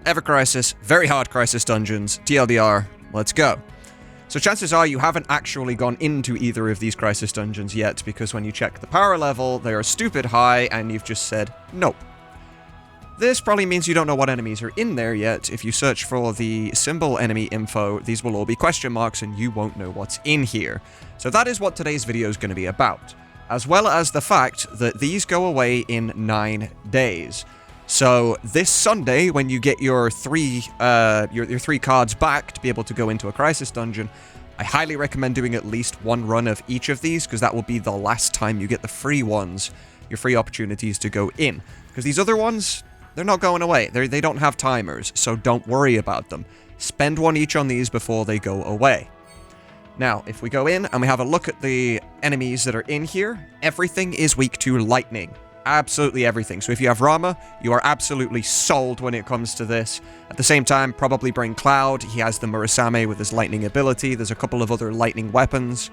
Ever Crisis, Very Hard Crisis Dungeons, TLDR, let's go. So chances are you haven't actually gone into either of these Crisis Dungeons yet, because when you check the power level, they are stupid high, and you've just said, nope. This probably means you don't know what enemies are in there yet. If you search for the symbol enemy info, these will all be question marks, and you won't know what's in here. So that is what today's video is going to be about, as well as the fact that these go away in 9 days. So this Sunday, when you get your three cards back to be able to go into a Crisis Dungeon, I highly recommend doing at least one run of each of these, because that will be the last time you get the free ones, your free opportunities to go in. Because these other ones, they're not going away. They don't have timers, so don't worry about them. Spend one each on these before they go away. Now, if we go in and we have a look at the enemies that are in here, everything is weak to lightning. Absolutely everything. So if you have Rama, you are absolutely sold when it comes to this. At the same time, probably bring Cloud. He has the Murasame with his lightning ability. There's a couple of other lightning weapons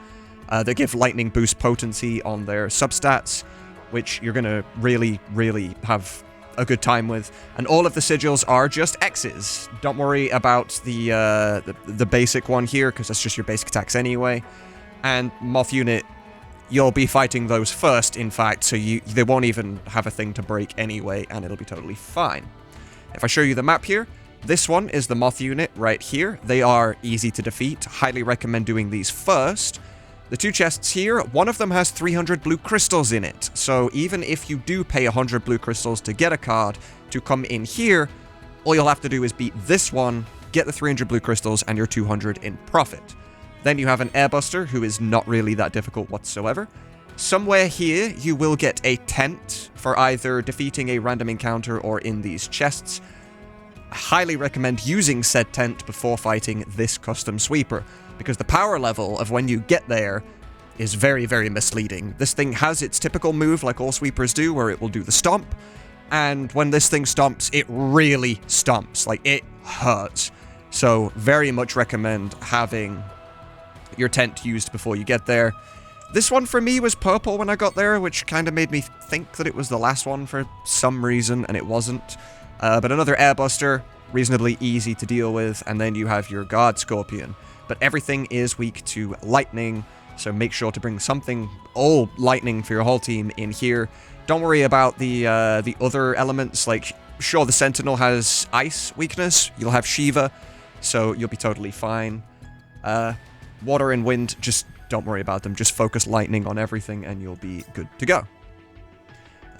that give lightning boost potency on their substats, which you're going to really, really have a good time with. And all of the sigils are just X's. Don't worry about the basic one here, because that's just your basic attacks anyway. And Moth Unit, you'll be fighting those first, in fact, so they won't even have a thing to break anyway, and it'll be totally fine. If I show you the map here, this one is the Moth Unit right here. They are easy to defeat. Highly recommend doing these first. The two chests here, one of them has 300 blue crystals in it, so even if you do pay 100 blue crystals to get a card to come in here, all you'll have to do is beat this one, get the 300 blue crystals, and your 200 in profit. Then you have an Airbuster, who is not really that difficult whatsoever. Somewhere here, you will get a tent for either defeating a random encounter or in these chests. I highly recommend using said tent before fighting this custom sweeper, because the power level of when you get there is very, very misleading. This thing has its typical move, like all sweepers do, where it will do the stomp, and when this thing stomps, it really stomps. Like, it hurts. So, very much recommend having your tent used before you get there. This one for me was purple when I got there, which kind of made me think that it was the last one for some reason, and it wasn't. But another Airbuster, reasonably easy to deal with, and then you have your Guard Scorpion. But everything is weak to lightning, so make sure to bring something all lightning for your whole team in here. Don't worry about the other elements, like, sure, the Sentinel has ice weakness, you'll have Shiva, so you'll be totally fine. Water and wind, just don't worry about them. Just focus lightning on everything and you'll be good to go.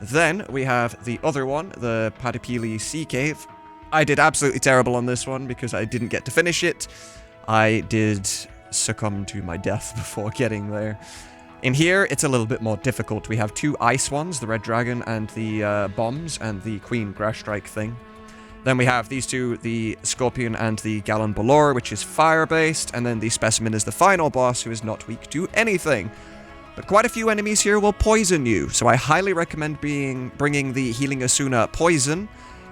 Then we have the other one, the Padapili Cave. I did absolutely terrible on this one because I didn't get to finish it. I did succumb to my death before getting there. In here, it's a little bit more difficult. We have two ice ones, the Red Dragon and the bombs and the Queen Grass Strike thing. Then we have these two, the Scorpion and the Gallon Balor, which is fire-based, and then the Specimen is the final boss, who is not weak to anything. But quite a few enemies here will poison you, so I highly recommend bringing the Healing Asuna Poison,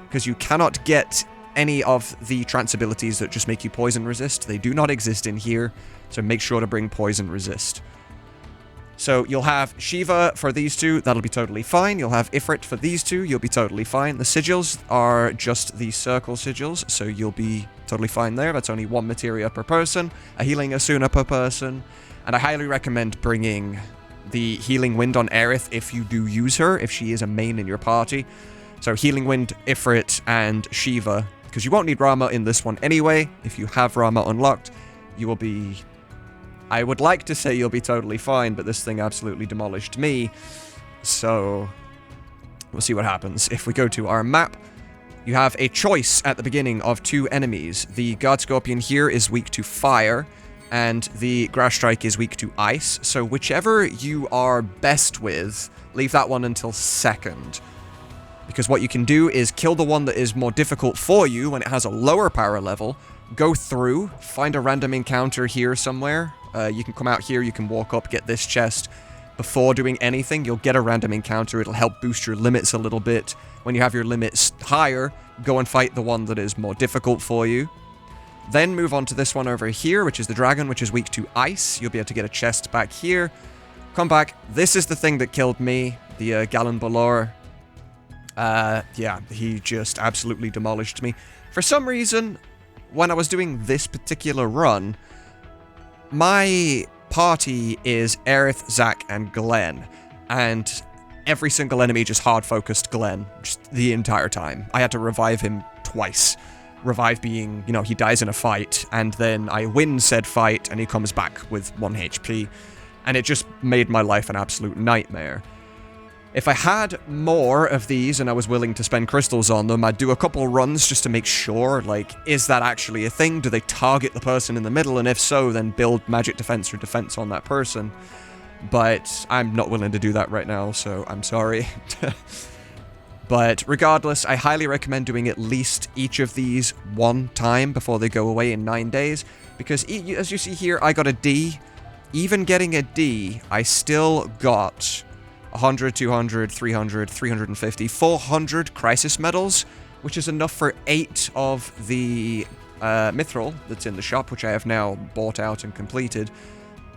because you cannot get any of the trance abilities that just make you poison resist. They do not exist in here, so make sure to bring poison resist. So you'll have Shiva for these two, that'll be totally fine. You'll have Ifrit for these two, you'll be totally fine. The sigils are just the circle sigils, so you'll be totally fine there. That's only one materia per person, a healing Asuna per person. And I highly recommend bringing the Healing Wind on Aerith if you do use her, if she is a main in your party. So Healing Wind, Ifrit, and Shiva, because you won't need Rama in this one anyway. If you have Rama unlocked, you will be... I would like to say you'll be totally fine, but this thing absolutely demolished me. So, we'll see what happens. If we go to our map, you have a choice at the beginning of two enemies. The Guard Scorpion here is weak to fire, and the Grass Strike is weak to ice. So whichever you are best with, leave that one until second. Because what you can do is kill the one that is more difficult for you when it has a lower power level, go through, find a random encounter here somewhere. You can come out here, you can walk up, get this chest. Before doing anything, you'll get a random encounter. It'll help boost your limits a little bit. When you have your limits higher, go and fight the one that is more difficult for you. Then move on to this one over here, which is the dragon, which is weak to ice. You'll be able to get a chest back here. Come back. This is the thing that killed me, the Gallon Balor. Yeah, he just absolutely demolished me. For some reason, when I was doing this particular run, my party is Aerith, Zack, and Glenn, and every single enemy just hard-focused Glenn, just the entire time. I had to revive him twice. Revive being, you know, he dies in a fight, and then I win said fight, and he comes back with 1 HP, and it just made my life an absolute nightmare. If I had more of these and I was willing to spend crystals on them, I'd do a couple runs just to make sure, like, is that actually a thing? Do they target the person in the middle? And if so, then build magic defense or defense on that person. But I'm not willing to do that right now, so I'm sorry. But regardless, I highly recommend doing at least each of these 1 time before they go away in 9 days, because as you see here, I got a D. Even getting a D, I still got 100, 200, 300, 350, 400 crisis medals, which is enough for 8 of the mithril that's in the shop, which I have now bought out and completed.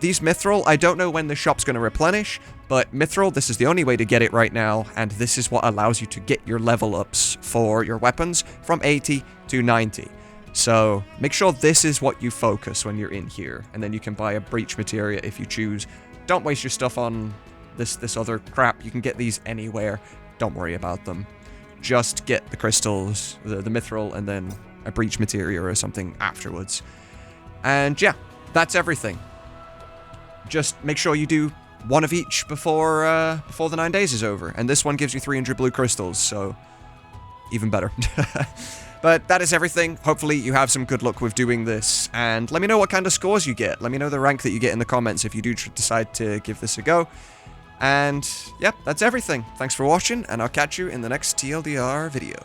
These mithril, I don't know when the shop's going to replenish, but mithril, this is the only way to get it right now, and this is what allows you to get your level ups for your weapons from 80 to 90. So make sure this is what you focus when you're in here, and then you can buy a breach materia if you choose. Don't waste your stuff on this other crap. You can get these anywhere. Don't worry about them. Just get the crystals, the mithril, and then a breach materia or something afterwards. And yeah, that's everything. Just make sure you do 1 of each before the 9 days is over. And this one gives you 300 blue crystals, so even better. But that is everything. Hopefully you have some good luck with doing this, and let me know what kind of scores you get. Let me know the rank that you get in the comments if you do decide to give this a go. And, yep, that's everything. Thanks for watching, and I'll catch you in the next TLDR video.